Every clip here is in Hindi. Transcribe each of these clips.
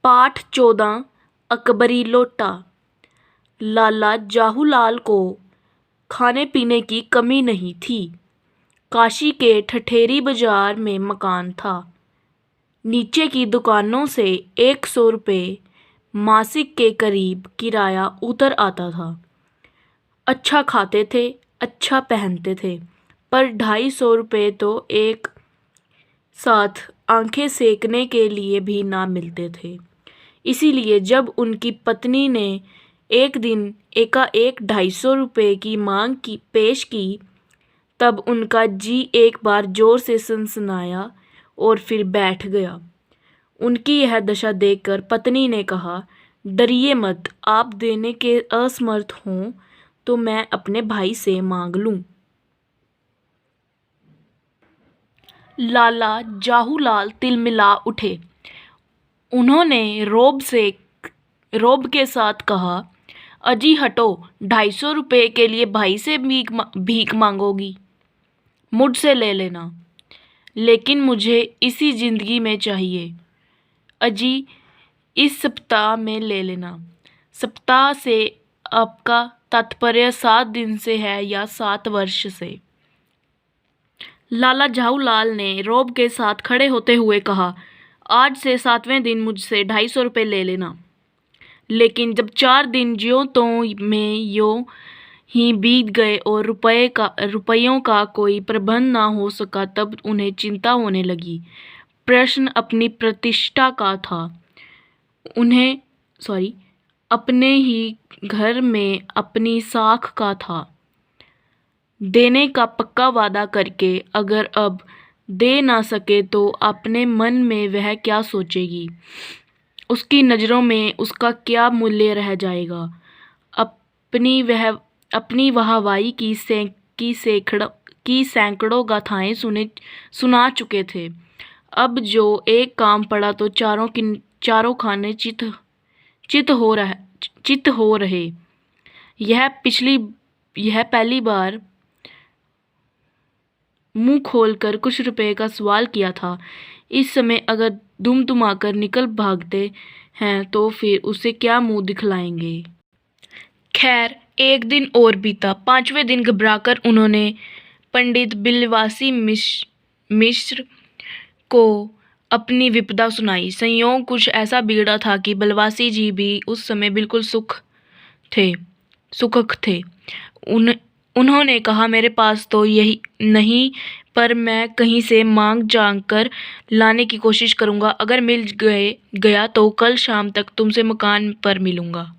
पाठ 14 अकबरी लोटा। लाला जाहूलाल को खाने पीने की कमी नहीं थी। काशी के ठठेरी बाजार में मकान था। नीचे की दुकानों से 100 रुपये मासिक के करीब किराया उतर आता था। अच्छा खाते थे, अच्छा पहनते थे, पर 250 रुपये तो एक साथ आंखें सेकने के लिए भी ना मिलते थे। इसीलिए जब उनकी पत्नी ने एक दिन एकाएक 250 रुपये की मांग की पेश की, तब उनका जी एक बार जोर से सनसनाया और फिर बैठ गया। उनकी यह दशा देखकर पत्नी ने कहा, डरिए मत, आप देने के असमर्थ हों तो मैं अपने भाई से मांग लूं। लाला जाहूलाल तिलमिला उठे। उन्होंने रोब के साथ कहा, अजी हटो, 250 रुपये के लिए भाई से भीख मांगोगी? मुझसे ले लेना, लेकिन मुझे इसी जिंदगी में चाहिए। अजी इस सप्ताह में ले लेना। सप्ताह से आपका तात्पर्य 7 दिन से है या 7 वर्ष से? लाला जाहूलाल ने रोब के साथ खड़े होते हुए कहा, आज से 7वें दिन मुझसे 250 रुपये ले लेना। लेकिन जब 4 दिन ज्यों त्यों में यूं ही बीत गए और रुपयों का कोई प्रबंध ना हो सका, तब उन्हें चिंता होने लगी। प्रश्न अपनी प्रतिष्ठा का था। अपने ही घर में अपनी साख का था। देने का पक्का वादा करके अगर अब दे ना सके तो अपने मन में वह क्या सोचेगी? उसकी नज़रों में उसका क्या मूल्य रह जाएगा? अपनी वाहवाही की सैकड़ों गाथाएं सुना चुके थे। अब जो एक काम पड़ा तो चारों खाने चित हो रहे। यह पहली बार मुंह खोलकर कुछ रुपए का सवाल किया था। इस समय अगर दुमदुमाकर निकल भागते हैं तो फिर उसे क्या मुंह दिखलाएंगे? खैर, एक दिन और बीता। 5वें दिन घबराकर उन्होंने पंडित बिलवासी मिश्र को अपनी विपदा सुनाई। संयोग कुछ ऐसा बिगड़ा था कि बिलवासी जी भी उस समय बिल्कुल सुखक थे। उन्होंने कहा, मेरे पास तो यही नहीं, पर मैं कहीं से मांग कर लाने की कोशिश करूंगा। अगर मिल गया तो कल शाम तक तुमसे मकान पर मिलूंगा।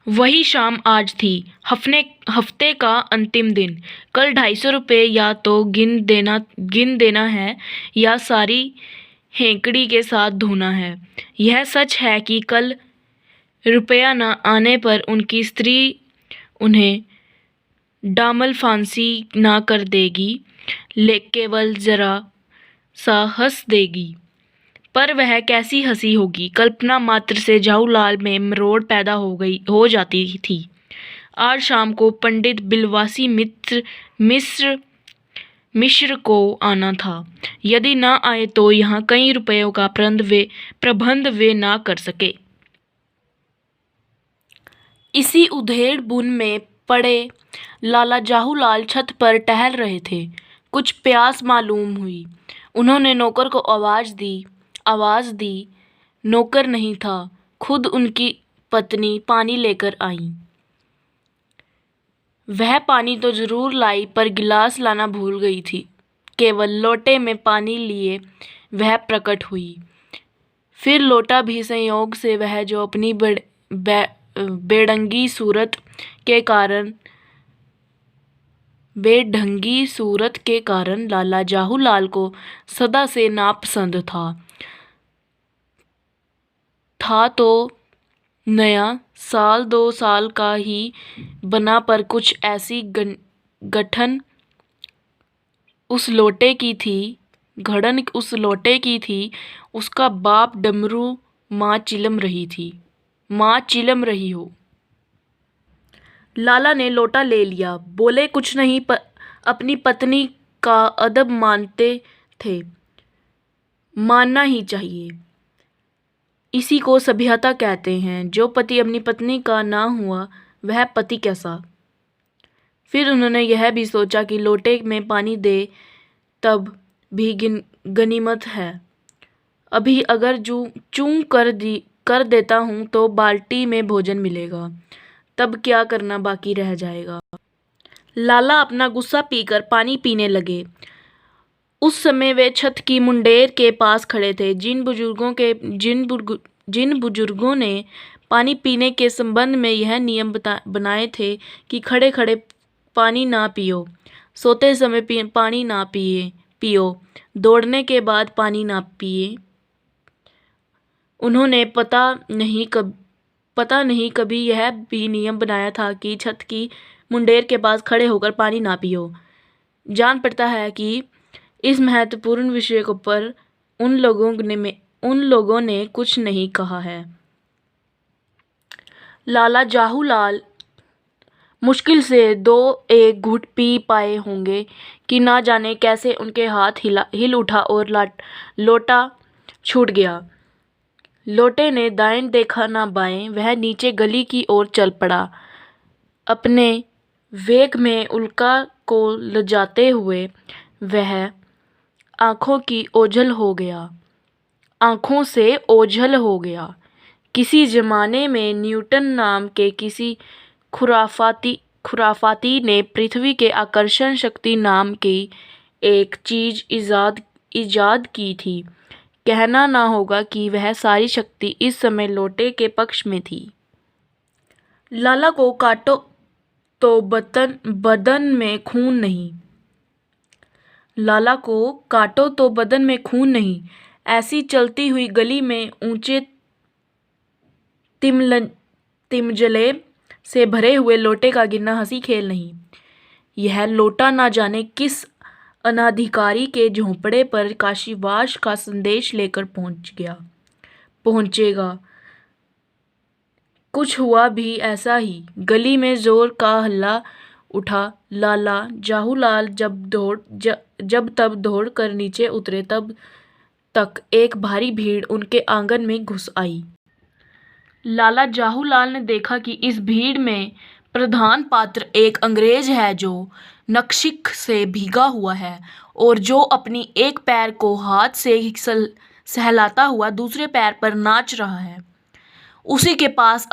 वही शाम आज थी। हफ्ते का अंतिम दिन। कल 250 रुपये या तो गिन देना है या सारी हेंकड़ी के साथ धोना है। यह सच है कि कल रुपया न आने पर उनकी स्त्री उन्हें डामल फांसी ना कर देगी, केवल जरा सा हंस देगी। पर वह कैसी हंसी होगी? कल्पना मात्र से जाहूलाल में मरोड़ पैदा हो जाती थी। आज शाम को पंडित बिलवासी मिश्र को आना था। यदि न आए तो यहाँ कई रुपयों का प्रबंध वे ना कर सके। इसी उधेड़ बुन में पड़े लाला जाहूलाल छत पर टहल रहे थे। कुछ प्यास मालूम हुई। उन्होंने नौकर को आवाज दी। नौकर नहीं था, खुद उनकी पत्नी पानी लेकर आई। वह पानी तो जरूर लाई, पर गिलास लाना भूल गई थी। केवल लोटे में पानी लिए वह प्रकट हुई। फिर लोटा भी संयोग से वह जो अपनी बेढंगी सूरत के कारण लाला जाहूलाल को सदा से नापसंद था तो नया, 2 साल का ही बना, पर कुछ ऐसी गठन उस लोटे की थी। उसका बाप डमरू माँ चिलम रही हो। लाला ने लोटा ले लिया। बोले कुछ नहीं, अपनी पत्नी का अदब मानते थे, मानना ही चाहिए। इसी को सभ्यता कहते हैं। जो पति अपनी पत्नी का ना हुआ वह पति कैसा। फिर उन्होंने यह भी सोचा कि लोटे में पानी दे तब भी गनीमत है। अभी अगर चूं कर देता हूँ तो बाल्टी में भोजन मिलेगा, तब क्या करना बाकी रह जाएगा। लाला अपना गुस्सा पीकर पानी पीने लगे। उस समय वे छत की मुंडेर के पास खड़े थे। जिन बुजुर्गों ने पानी पीने के संबंध में यह नियम बनाए थे कि खड़े खड़े पानी ना पियो, सोते समय पानी ना पियो, दौड़ने के बाद पानी ना पिए, उन्होंने पता नहीं कभी यह भी नियम बनाया था कि छत की मुंडेर के पास खड़े होकर पानी ना पियो। जान पड़ता है कि इस महत्वपूर्ण विषय पर उन लोगों ने कुछ नहीं कहा है। लाला जाहूलाल मुश्किल से 2-1 घूंट पी पाए होंगे कि ना जाने कैसे उनके हाथ हिल उठा और लोटा छूट गया। लोटे ने दाएं देखा ना बाएं, वह नीचे गली की ओर चल पड़ा। अपने वेग में उल्का को लजाते हुए वह आंखों से ओझल हो गया। किसी जमाने में न्यूटन नाम के किसी खुराफाती ने पृथ्वी के आकर्षण शक्ति नाम की एक चीज इजाद की थी। कहना ना होगा कि वह सारी शक्ति इस समय लोटे के पक्ष में थी। लाला को काटो तो बदन में खून नहीं। ऐसी चलती हुई गली में ऊंचे तिमजले से भरे हुए लोटे का गिरना हंसी खेल नहीं। यह लोटा ना जाने किस अनाधिकारी के झोंपड़े पर काशीवास का संदेश लेकर पहुंचेगा। कुछ हुआ भी ऐसा ही। गली में जोर का हल्ला उठा। लाला जाहूलाल जब तब दौड़ कर नीचे उतरे तब तक एक भारी भीड़ उनके आंगन में घुस आई। लाला जाहूलाल ने देखा कि इस भीड़ में प्रधान पात्र एक अंग्रेज है जो नक्शिक से भीगा हुआ है और जो अपनी एक पैर को हाथ से सहलाता हुआ दूसरे पैर पर नाच रहा है। उसी के पास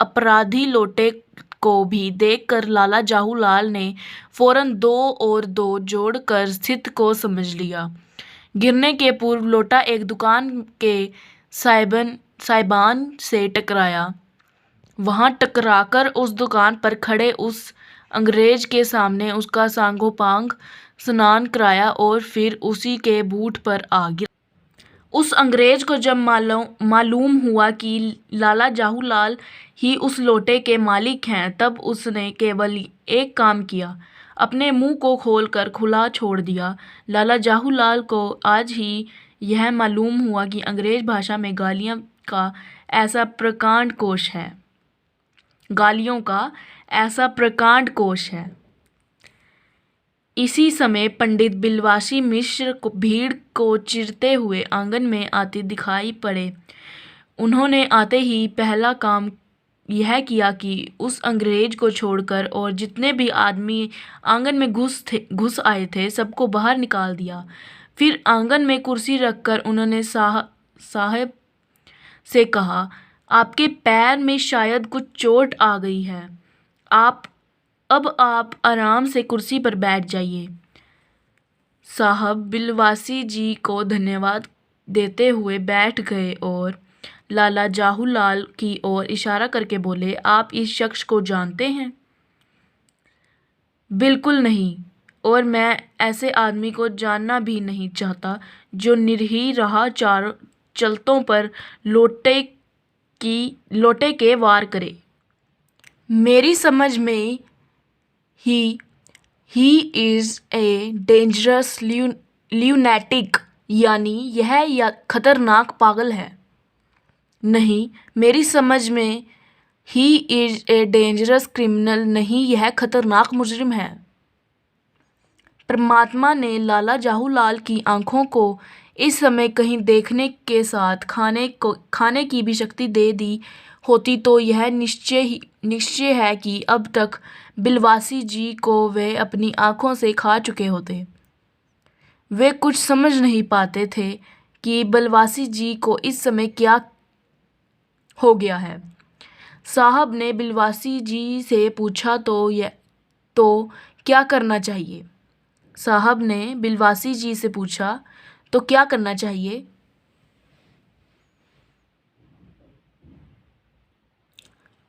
अपराधी लोटे को भी देखकर लाला जाहूलाल ने फौरन 2 और 2 जोड़कर स्थिति को समझ लिया। गिरने के पूर्व लोटा एक दुकान के साइबान से टकराया। वहां टकराकर उस दुकान पर खड़े उस अंग्रेज के सामने उसका सांगोपांग स्नान कराया और फिर उसी के बूट पर आ गिरा। उस अंग्रेज को जब मालूम हुआ कि लाला जाहूलाल ही उस लोटे के मालिक हैं, तब उसने केवल एक काम किया, अपने मुंह को खोलकर खुला छोड़ दिया। लाला जाहूलाल को आज ही यह मालूम हुआ कि अंग्रेज भाषा में गालियों का ऐसा प्रकांड कोश है। इसी समय पंडित बिलवासी मिश्र को भीड़ को चीरते हुए आंगन में आते दिखाई पड़े। उन्होंने आते ही पहला काम यह किया कि उस अंग्रेज को छोड़कर और जितने भी आदमी आंगन में घुस आए थे सबको बाहर निकाल दिया। फिर आंगन में कुर्सी रखकर उन्होंने साहब से कहा, आपके पैर में शायद कुछ चोट आ गई है, अब आप आराम से कुर्सी पर बैठ जाइए। साहब बिलवासी जी को धन्यवाद देते हुए बैठ गए और लाला जाहूलाल की ओर इशारा करके बोले, आप इस शख्स को जानते हैं? बिल्कुल नहीं, और मैं ऐसे आदमी को जानना भी नहीं चाहता जो निरीह राह चलतों पर लोटे के वार करे। मेरी समझ में ही इज ए डेंजरस ल्यूनैटिक, यानी यह खतरनाक पागल है। नहीं, मेरी समझ में he is a dangerous criminal, नहीं, यह खतरनाक मुजरिम है। परमात्मा ने लाला जाहूलाल की आंखों को इस समय कहीं देखने के साथ खाने की भी शक्ति दे दी होती तो यह निश्चय है कि अब तक बिलवासी जी को वे अपनी आंखों से खा चुके होते। वे कुछ समझ नहीं पाते थे कि बिलवासी जी को इस समय क्या हो गया है। साहब ने बिलवासी जी से पूछा तो क्या करना चाहिए। साहब ने बिलवासी जी से पूछा तो क्या करना चाहिए।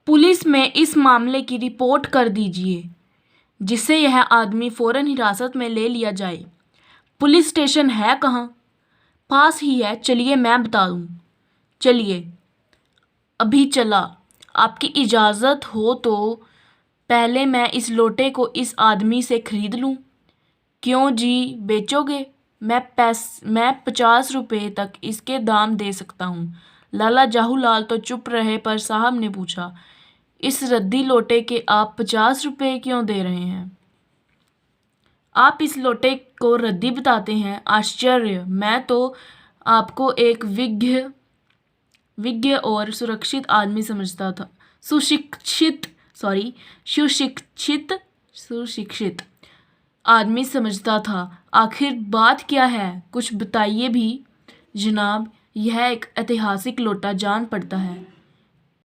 पुलिस में इस मामले की रिपोर्ट कर दीजिए जिससे यह आदमी फौरन हिरासत में ले लिया जाए। पुलिस स्टेशन है कहाँ? पास ही है, चलिए मैं बता दूँ। चलिए अभी चला। आपकी इजाज़त हो तो पहले मैं इस लोटे को इस आदमी से खरीद लूँ। क्यों जी, बेचोगे? मैं 50 रुपये तक इसके दाम दे सकता हूँ। लाला जाहूलाल तो चुप रहे, पर साहब ने पूछा, इस रद्दी लोटे के आप 50 रुपये क्यों दे रहे हैं? आप इस लोटे को रद्दी बताते हैं? आश्चर्य! मैं तो आपको एक विज्ञ और सुशिक्षित आदमी समझता था। सुशिक्षित आदमी समझता था। आखिर बात क्या है, कुछ बताइए भी। जनाब, यह एक ऐतिहासिक लोटा जान पड़ता है।